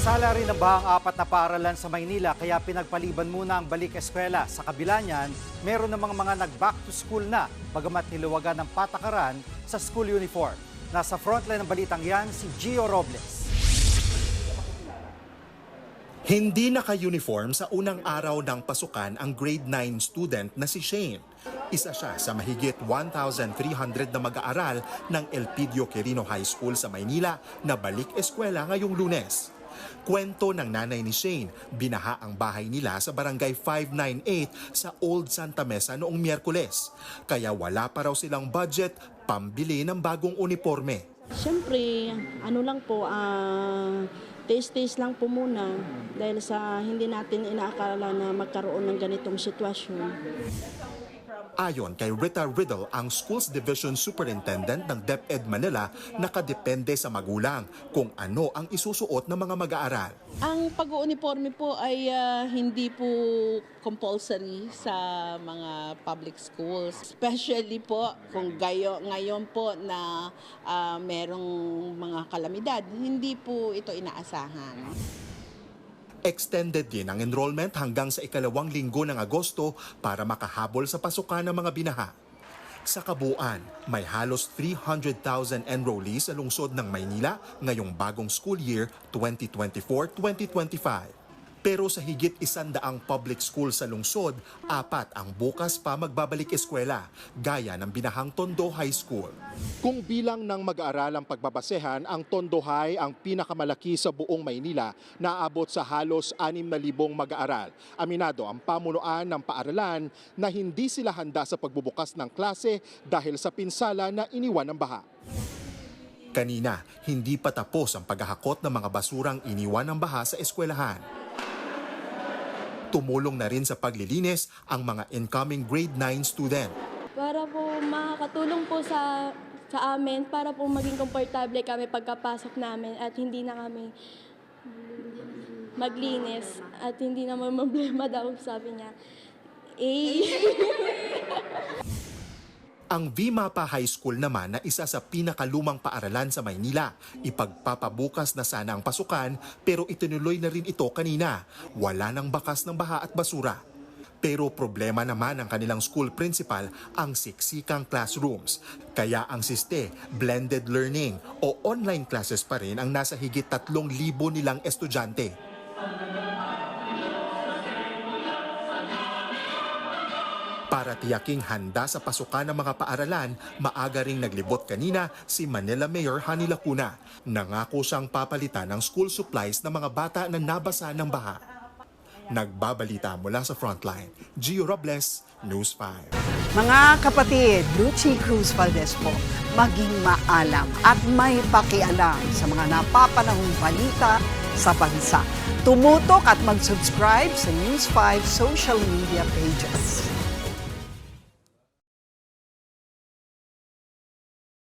Napinsala rin ang bahang apat na paaralan sa Maynila kaya pinagpaliban muna ang balik eskwela. Sa kabila niyan, meron namang mga nag-back to school na bagamat niluwagan ng patakaran sa school uniform. Nasa frontline ng balitang yan si Gio Robles. Hindi naka-uniform sa unang araw ng pasukan ang grade 9 student na si Shane. Isa siya sa mahigit 1,300 na mag-aaral ng Elpidio Quirino High School sa Maynila na balik eskwela ngayong Lunes. Kwento ng nanay ni Shane, binaha ang bahay nila sa barangay 598 sa Old Santa Mesa noong Miyerkules. Kaya wala pa raw silang budget pambili ng bagong uniforme. Siyempre, ano lang po, taste lang po muna dahil sa hindi natin inaakala na magkaroon ng ganitong sitwasyon. Ayon kay Rita Riddle, ang Schools Division Superintendent ng DepEd Manila, nakadepende sa magulang kung ano ang isusuot ng mga mag-aaral. Ang pag-uniforme po ay hindi po compulsory sa mga public schools. Especially po kung ngayon po na merong mga kalamidad, hindi po ito inaasahan. Extended din ang enrollment hanggang sa ikalawang linggo ng Agosto para makahabol sa pasukan ng mga binaha. Sa kabuuan, may halos 300,000 enrollees sa lungsod ng Maynila ngayong bagong school year 2024-2025. Pero sa higit 100 public school sa lungsod, 4 ang bukas pa magbabalik eskwela, gaya ng binahang Tondo High School. Kung bilang ng mag-aaralang pagbabasehan, ang Tondo High ang pinakamalaki sa buong Maynila na aabot sa halos 6,000 mag-aaral. Aminado ang pamunuan ng paaralan na hindi sila handa sa pagbubukas ng klase dahil sa pinsala na iniwan ng baha. Kanina, hindi pa tapos ang paghahakot ng mga basurang iniwan ng baha sa eskwelahan. Tumulong na rin sa paglilinis ang mga incoming grade 9 student. Para po makakatulong po sa amin, para po maging komportable kami pagkapasok namin at hindi na kami maglinis at hindi naman problema daw, sabi niya. Ang VMAPA High School naman na isa sa pinakalumang paaralan sa Maynila. Ipagpapabukas na sana ang pasukan pero itinuloy na rin ito kanina. Wala nang bakas ng baha at basura. Pero problema naman ng kanilang school principal ang siksikang classrooms. Kaya ang SISTE, blended learning o online classes pa rin ang nasa higit 3,000 nilang estudyante. Para tiyaking handa sa pasukan ng mga paaralan, maaga ring naglibot kanina si Manila Mayor Hani Lacuna. Nangako siyang papalitan ng school supplies ng mga bata na nabasa ng baha. Nagbabalita mula sa Frontline, Gio Robles, News 5. Mga kapatid, Lucy Cruz Valdez po, maging maalam at may pakialam sa mga napapanahong balita sa bansa. Tumutok at mag-subscribe sa News 5 social media pages.